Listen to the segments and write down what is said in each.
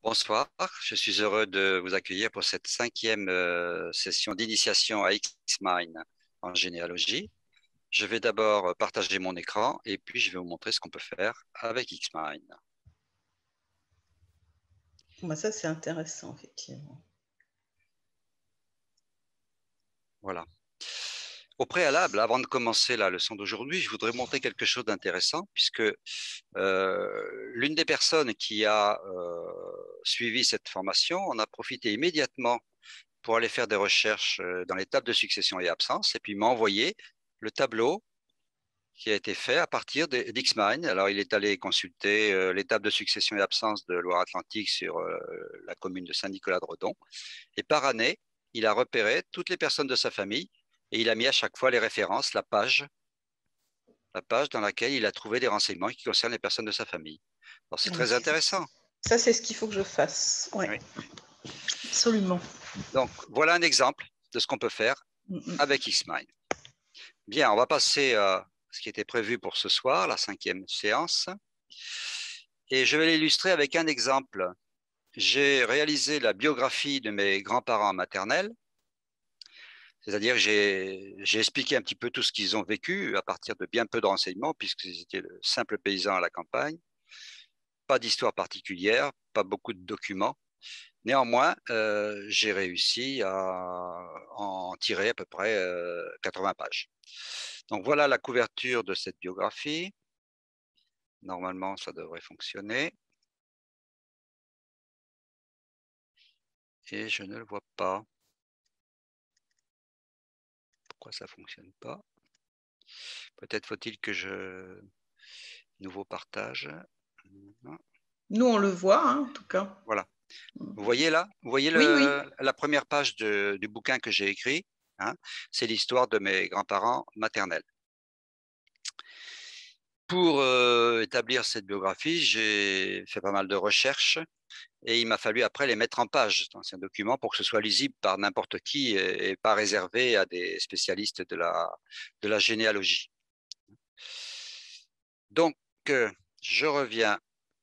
Bonsoir, je suis heureux de vous accueillir pour cette cinquième session d'initiation à Xmind en généalogie. Je vais d'abord partager mon écran et puis je vais vous montrer ce qu'on peut faire avec Xmind. Bah ça, c'est intéressant, effectivement. Voilà. Au préalable, avant de commencer la leçon d'aujourd'hui, je voudrais montrer quelque chose d'intéressant puisque l'une des personnes qui a suivi cette formation en a profité immédiatement pour aller faire des recherches dans les tables de succession et absence et puis m'a envoyé le tableau qui a été fait à partir d'Xmind. Alors, il est allé consulter les tables de succession et absence de Loire-Atlantique sur la commune de Saint-Nicolas-de-Redon. Et par année, il a repéré toutes les personnes de sa famille et il a mis à chaque fois les références, la page dans laquelle il a trouvé des renseignements qui concernent les personnes de sa famille. Alors, c'est très intéressant. Ça, c'est ce qu'il faut que je fasse. Ouais. Oui. Absolument. Donc, voilà un exemple de ce qu'on peut faire avec Xmind. Bien, on va passer à ce qui était prévu pour ce soir, la cinquième séance. Et je vais l'illustrer avec un exemple. J'ai réalisé la biographie de mes grands-parents maternels, c'est-à-dire j'ai expliqué un petit peu tout ce qu'ils ont vécu à partir de bien peu de renseignements, puisqu'ils étaient de simples paysans à la campagne. Pas d'histoire particulière, pas beaucoup de documents. Néanmoins, j'ai réussi à en tirer à peu près 80 pages. Donc voilà la couverture de cette biographie. Normalement, ça devrait fonctionner. Et je ne le vois pas. Pourquoi ça ne fonctionne pas? Peut-être faut-il que je nouveau partage. Nous, on le voit, hein, en tout cas. Voilà. Vous voyez là? Vous voyez Oui. la première page du bouquin que j'ai écrit, hein? C'est l'histoire de mes grands-parents maternels. Pour établir cette biographie, j'ai fait pas mal de recherches et il m'a fallu après les mettre en page dans un document pour que ce soit lisible par n'importe qui et pas réservé à des spécialistes de la généalogie. Donc, je reviens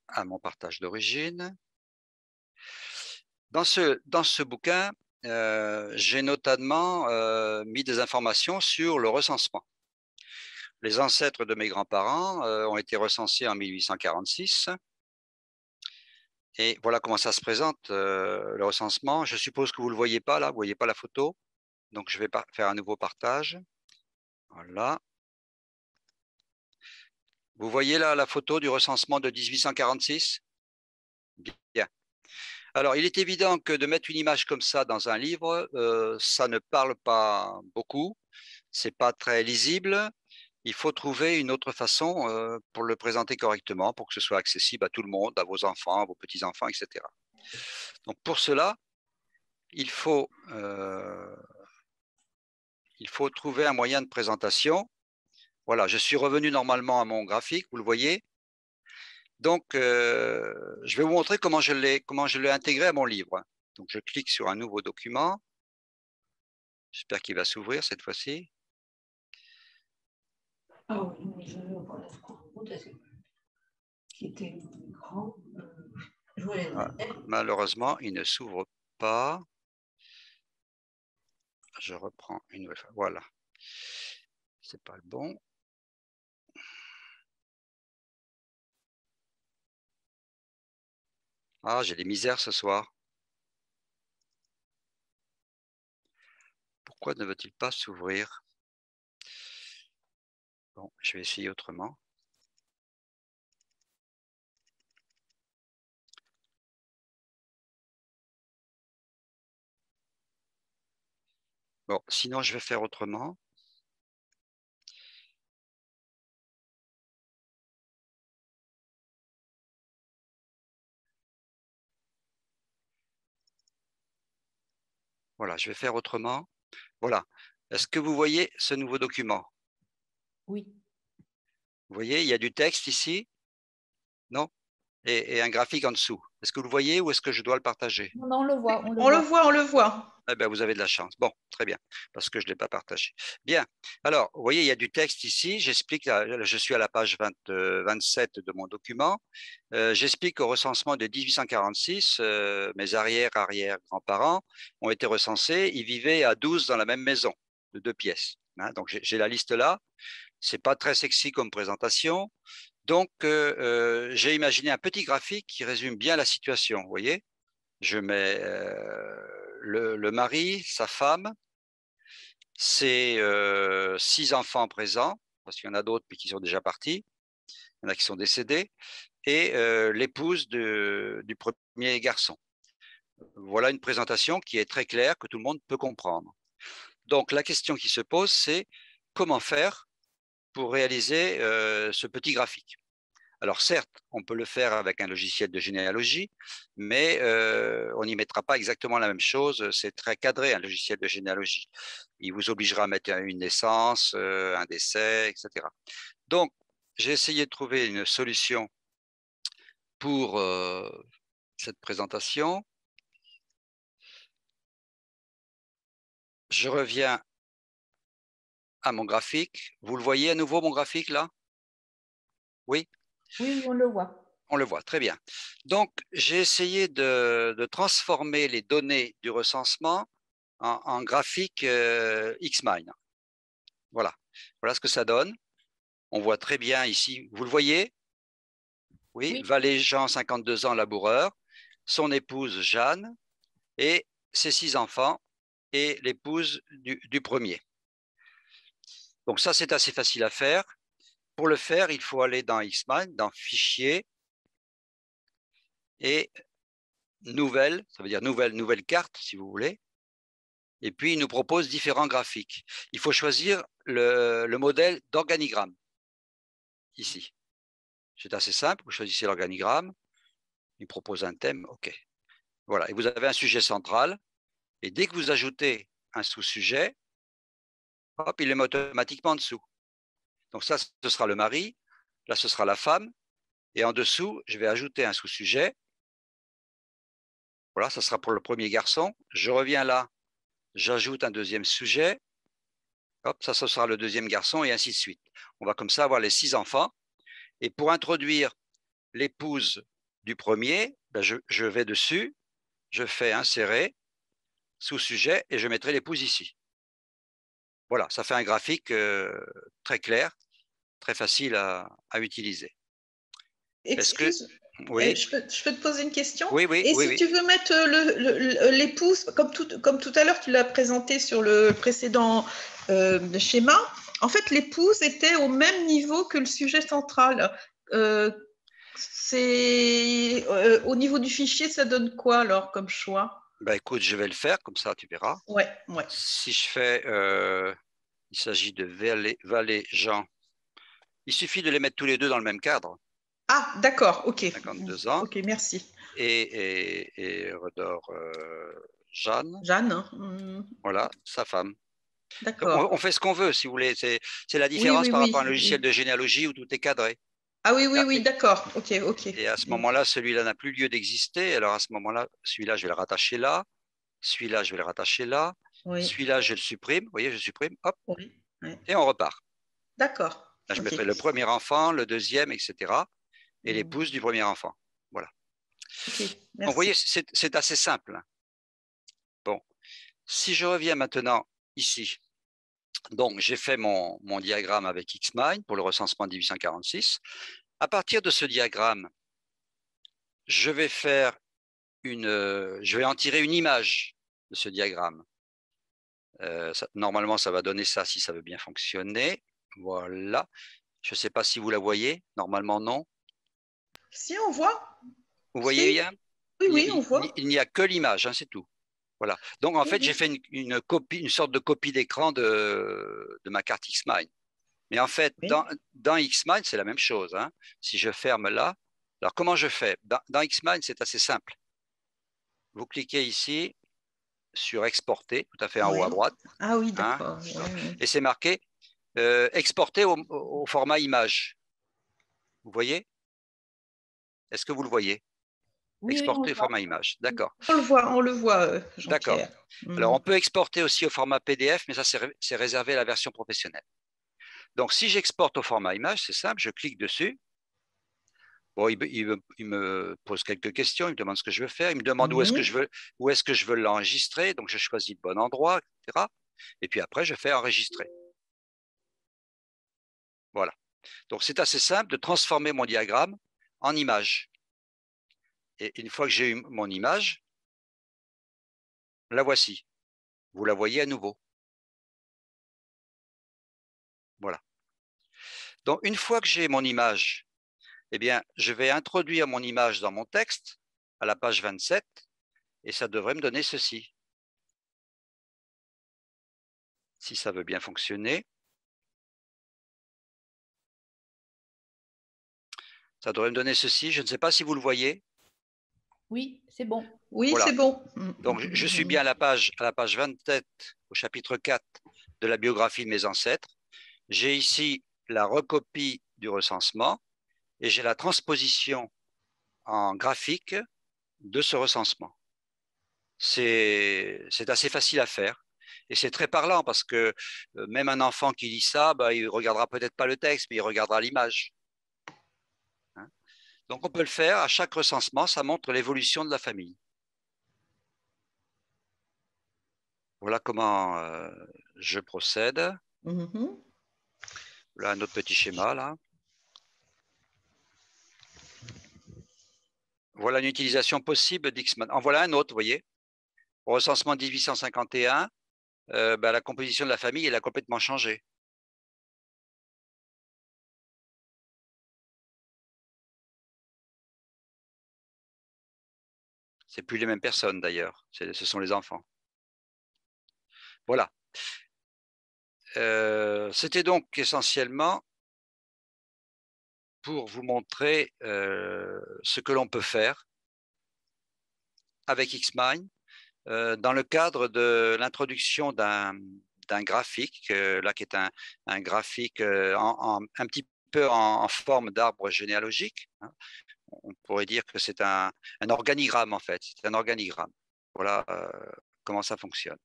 à mon partage d'origine. Dans ce bouquin, j'ai notamment mis des informations sur le recensement. Les ancêtres de mes grands-parents ont été recensés en 1846. Et voilà comment ça se présente, le recensement. Je suppose que vous ne le voyez pas là, vous ne voyez pas la photo. Donc, je vais faire un nouveau partage. Voilà. Vous voyez là la photo du recensement de 1846? Bien. Alors, il est évident que de mettre une image comme ça dans un livre, ça ne parle pas beaucoup, c'est pas très lisible. Il faut trouver une autre façon pour le présenter correctement, pour que ce soit accessible à tout le monde, à vos enfants, à vos petits-enfants, etc. Donc, pour cela, il faut trouver un moyen de présentation. Voilà, je suis revenu normalement à mon graphique, vous le voyez. Donc, je vais vous montrer comment je l'ai intégré à mon livre. Donc, je clique sur un nouveau document. J'espère qu'il va s'ouvrir cette fois-ci. Ah oui, je vois qui était grand. Malheureusement, il ne s'ouvre pas. Je reprends une nouvelle fois. Voilà. C'est pas le bon. Ah, j'ai des misères ce soir. Pourquoi ne veut-il pas s'ouvrir? Bon, je vais essayer autrement. Bon, sinon, je vais faire autrement. Voilà, je vais faire autrement. Voilà. Est-ce que vous voyez ce nouveau document? Oui. Vous voyez, il y a du texte ici, non? Et un graphique en dessous. Est-ce que vous le voyez ou est-ce que je dois le partager? Non, on le voit. On le voit. Eh bien, vous avez de la chance. Bon, très bien, parce que je ne l'ai pas partagé. Bien. Alors, vous voyez, il y a du texte ici. J'explique, je suis à la page 27 de mon document. J'explique au recensement de 1846, mes arrière-arrière-grands-parents ont été recensés. Ils vivaient à 12 dans la même maison de 2 pièces. Hein, donc, j'ai la liste là. Ce n'est pas très sexy comme présentation. Donc, j'ai imaginé un petit graphique qui résume bien la situation. Vous voyez, je mets le mari, sa femme, ses 6 enfants présents, parce qu'il y en a d'autres mais qui sont déjà partis, il y en a qui sont décédés, et l'épouse du premier garçon. Voilà une présentation qui est très claire, que tout le monde peut comprendre. Donc la question qui se pose, c'est comment faire pour réaliser ce petit graphique. Alors certes, on peut le faire avec un logiciel de généalogie, mais on n'y mettra pas exactement la même chose. C'est très cadré, un logiciel de généalogie. Il vous obligera à mettre une naissance, un décès, etc. Donc, j'ai essayé de trouver une solution pour cette présentation. Je reviens à mon graphique. Vous le voyez à nouveau, mon graphique, là? Oui? Oui, on le voit. On le voit, très bien. Donc, j'ai essayé de transformer les données du recensement en graphique Xmine. Voilà. Voilà ce que ça donne. On voit très bien ici. Vous le voyez? Oui. Oui. Valet-Jean, 52 ans, laboureur. Son épouse, Jeanne. Et ses 6 enfants. Et l'épouse du premier. Donc ça, c'est assez facile à faire. Pour le faire, il faut aller dans Xmine, dans Fichier et Nouvelle, ça veut dire nouvelle carte, si vous voulez. Et puis, il nous propose différents graphiques. Il faut choisir le modèle d'organigramme, ici. C'est assez simple, vous choisissez l'organigramme, il propose un thème, OK. Voilà, et vous avez un sujet central, et dès que vous ajoutez un sous-sujet, hop, il le met automatiquement en dessous. Donc ça, ce sera le mari, là, ce sera la femme, et en dessous, je vais ajouter un sous-sujet. Voilà, ça sera pour le premier garçon. Je reviens là, j'ajoute un deuxième sujet. Hop, ça, ce sera le deuxième garçon, et ainsi de suite. On va comme ça avoir les 6 enfants. Et pour introduire l'épouse du premier, ben je vais dessus, je fais insérer, sous-sujet, et je mettrai l'épouse ici. Voilà, ça fait un graphique très clair, très facile à utiliser. Excuse, oui. je peux te poser une question? Oui, Et si tu veux mettre l'épouse, comme tout à l'heure, tu l'as présenté sur le précédent schéma, en fait, l'épouse était au même niveau que le sujet central. Au niveau du fichier, ça donne quoi alors comme choix? Ben, écoute, je vais le faire, comme ça tu verras. Ouais. Si je fais, il s'agit de Valet-Jean, il suffit de les mettre tous les deux dans le même cadre. Ah, d'accord, ok. 52 ans. Ok, merci. Et Redor Jeanne. Jeanne. Voilà, sa femme. D'accord. On fait ce qu'on veut, si vous voulez. C'est la différence par rapport à un logiciel de généalogie où tout est cadré. Ah oui, d'accord. Ok. Et à ce moment-là, celui-là n'a plus lieu d'exister. Alors à ce moment-là, celui-là, je vais le rattacher là. Celui-là, je vais le rattacher là. Oui. Celui-là, je le supprime. Vous voyez, je supprime. Hop. Oui. Et on repart. D'accord. Là, je mettrai le premier enfant, le deuxième, etc. Et Mm. l'épouse du premier enfant. Voilà. Ok, merci. Donc, vous voyez, c'est assez simple. Bon. Si je reviens maintenant ici, donc j'ai fait mon diagramme avec Xmine pour le recensement de 1846. À partir de ce diagramme, je vais en tirer une image de ce diagramme. Normalement, ça va donner ça si ça veut bien fonctionner. Voilà. Je ne sais pas si vous la voyez. Normalement, non. Si, on voit. Vous voyez bien? Oui, on voit. Il n'y a que l'image, hein, c'est tout. Voilà. Donc, en fait, j'ai fait une sorte de copie d'écran de ma carte Xmine. Mais en fait, dans Xmine, c'est la même chose. Hein. Si je ferme là, alors comment je fais? Dans Xmine, c'est assez simple. Vous cliquez ici sur exporter, tout à fait en haut à droite. Ah oui, d'accord. Hein, et c'est marqué exporter au format image. Vous voyez? Est-ce que vous le voyez? Oui, oui, on Exporter le au voit. format image. D'accord. On le voit, D'accord. Jean-Pierre. Alors, on peut exporter aussi au format PDF, mais ça, c'est réservé à la version professionnelle. Donc, si j'exporte au format image, c'est simple, je clique dessus. Bon, il me pose quelques questions, il me demande ce que je veux faire, il me demande où est-ce que je veux l'enregistrer. Donc, je choisis le bon endroit, etc. Et puis après, je fais enregistrer. Voilà. Donc, c'est assez simple de transformer mon diagramme en image. Et une fois que j'ai eu mon image, la voici. Vous la voyez à nouveau. Voilà. Donc, une fois que j'ai mon image, eh bien, je vais introduire mon image dans mon texte à la page 27 et ça devrait me donner ceci. Si ça veut bien fonctionner, ça devrait me donner ceci. Je ne sais pas si vous le voyez. Oui, c'est bon. Oui, Voilà. c'est bon. Donc, je suis bien à la page 27, au chapitre 4 de la biographie de mes ancêtres. J'ai ici la recopie du recensement et j'ai la transposition en graphique de ce recensement. C'est assez facile à faire et c'est très parlant parce que même un enfant qui lit ça, bah, il ne regardera peut-être pas le texte, mais il regardera l'image. Hein. Donc on peut le faire à chaque recensement, ça montre l'évolution de la famille. Voilà comment je procède. Voilà un autre petit schéma là. Voilà une utilisation possible d'X-Man. En voilà un autre, vous voyez. Au recensement 1851, la composition de la famille, elle a complètement changé. C'est plus les mêmes personnes d'ailleurs, ce sont les enfants. Voilà. C'était donc essentiellement pour vous montrer ce que l'on peut faire avec Xmind dans le cadre de l'introduction d'un graphique, là qui est un graphique un petit peu en forme d'arbre généalogique. Hein. On pourrait dire que c'est un organigramme en fait, c'est un organigramme. Voilà comment ça fonctionne.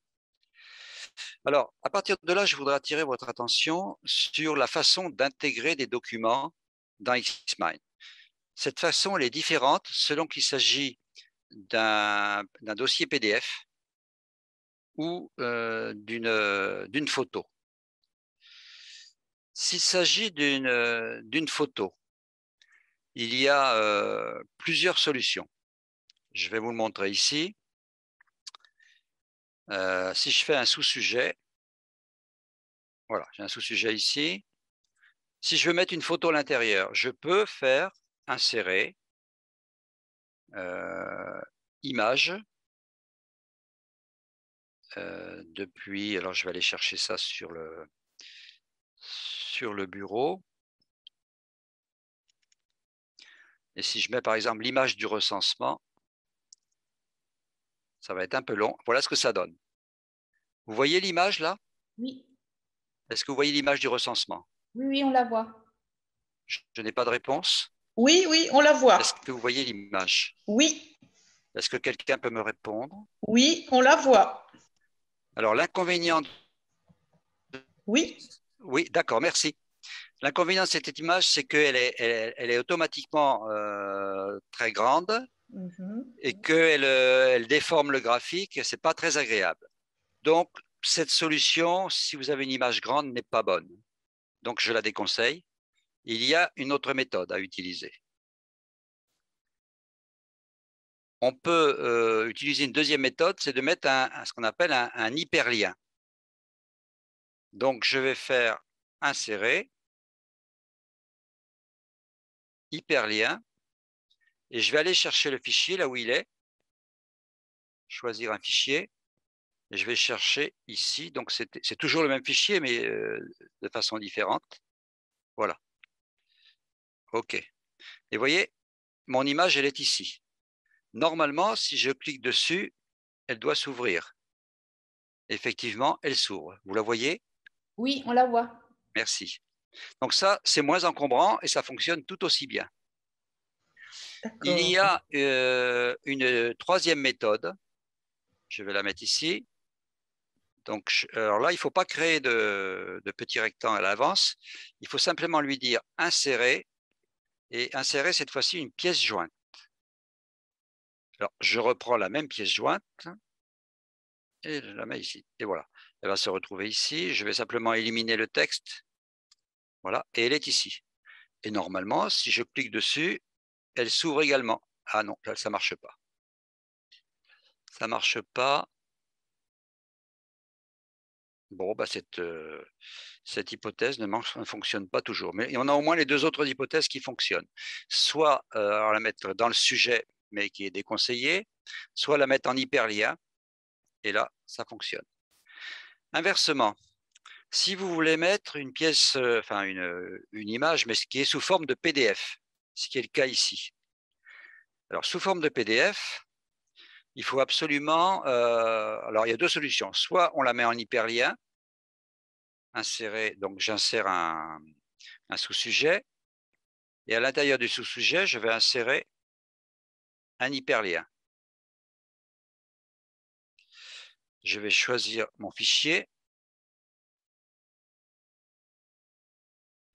Alors, à partir de là, je voudrais attirer votre attention sur la façon d'intégrer des documents dans Xmind. Cette façon, elle est différente selon qu'il s'agit d'un dossier PDF ou d'une photo. S'il s'agit d'une photo, il y a plusieurs solutions. Je vais vous le montrer ici. Si je fais un sous-sujet, voilà, j'ai un sous-sujet ici. Si je veux mettre une photo à l'intérieur, je peux faire insérer image depuis, alors je vais aller chercher ça sur le bureau. Et si je mets par exemple l'image du recensement, ça va être un peu long. Voilà ce que ça donne. Vous voyez l'image là? Oui. Est-ce que vous voyez l'image du recensement? Oui, oui, on la voit. Je n'ai pas de réponse. Oui, oui, on la voit. Est-ce que vous voyez l'image? Oui. Est-ce que quelqu'un peut me répondre? Oui, on la voit. Alors l'inconvénient... Oui. Oui, d'accord, merci. L'inconvénient de cette image, c'est qu'elle elle est automatiquement très grande et qu'elle elle déforme le graphique. Ce n'est pas très agréable. Donc, cette solution, si vous avez une image grande, n'est pas bonne. Donc, je la déconseille. Il y a une autre méthode à utiliser. On peut utiliser une deuxième méthode, c'est de mettre ce qu'on appelle un hyperlien. Donc, je vais faire insérer, hyperlien, et je vais aller chercher le fichier là où il est, choisir un fichier, et je vais chercher ici. Donc, c'est toujours le même fichier, mais de façon différente. Voilà. OK. Et vous voyez, mon image, elle est ici. Normalement, si je clique dessus, elle doit s'ouvrir. Effectivement, elle s'ouvre. Vous la voyez? Oui, on la voit. Merci. Donc ça, c'est moins encombrant et ça fonctionne tout aussi bien. Il y a une troisième méthode. Je vais la mettre ici. Donc, alors là, il ne faut pas créer de petits rectangles à l'avance. Il faut simplement lui dire insérer et insérer cette fois-ci une pièce jointe. Alors, je reprends la même pièce jointe et je la mets ici. Et voilà, elle va se retrouver ici. Je vais simplement éliminer le texte. Voilà, et elle est ici. Et normalement, si je clique dessus, elle s'ouvre également. Ah non, là, ça ne marche pas. Ça ne marche pas. Bon, bah cette hypothèse ne fonctionne pas toujours. Mais on a au moins les deux autres hypothèses qui fonctionnent. Soit la mettre dans le sujet, mais qui est déconseillé, soit la mettre en hyperlien, et là, ça fonctionne. Inversement, si vous voulez mettre une pièce, enfin une image, mais ce qui est sous forme de PDF, ce qui est le cas ici. Alors, sous forme de PDF, il faut absolument… alors, il y a deux solutions. Soit on la met en hyperlien, insérer, donc j'insère un sous-sujet, et à l'intérieur du sous-sujet, je vais insérer un hyperlien. Je vais choisir mon fichier.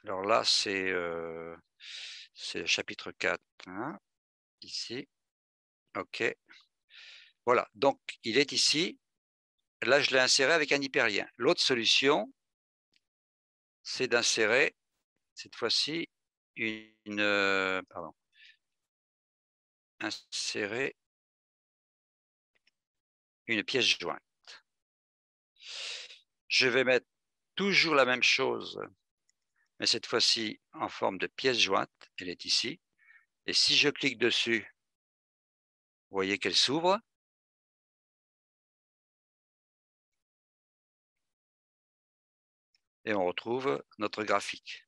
Alors là, c'est le chapitre 4, hein, ici. OK. Voilà, donc il est ici. Là, je l'ai inséré avec un hyperlien. L'autre solution, c'est d'insérer, cette fois-ci, insérer une pièce jointe. Je vais mettre toujours la même chose, mais cette fois-ci en forme de pièce jointe. Elle est ici. Et si je clique dessus, vous voyez qu'elle s'ouvre. Et on retrouve notre graphique.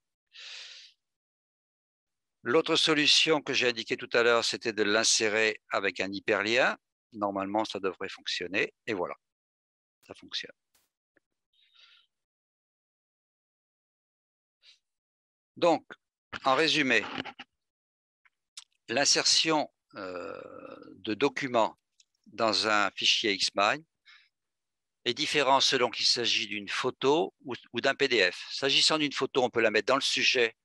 L'autre solution que j'ai indiquée tout à l'heure, c'était de l'insérer avec un hyperlien. Normalement, ça devrait fonctionner. Et voilà, ça fonctionne. Donc, en résumé, l'insertion de documents dans un fichier Xmind est différente selon qu'il s'agit d'une photo ou d'un PDF. S'agissant d'une photo, on peut la mettre dans le sujet,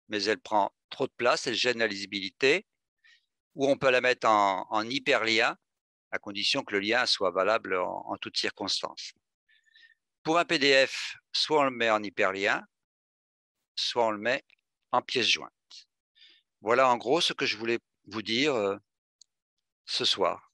mais elle prend trop de place, elle gêne la lisibilité, ou on peut la mettre en hyperlien, à condition que le lien soit valable en toutes circonstances. Pour un PDF, soit on le met en hyperlien, soit on le met en pièce jointe. Voilà en gros ce que je voulais vous dire ce soir.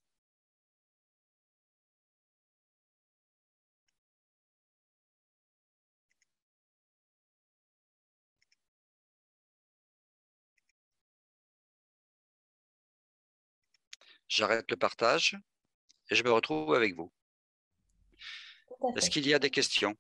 J'arrête le partage et je me retrouve avec vous. Est-ce qu'il y a des questions ?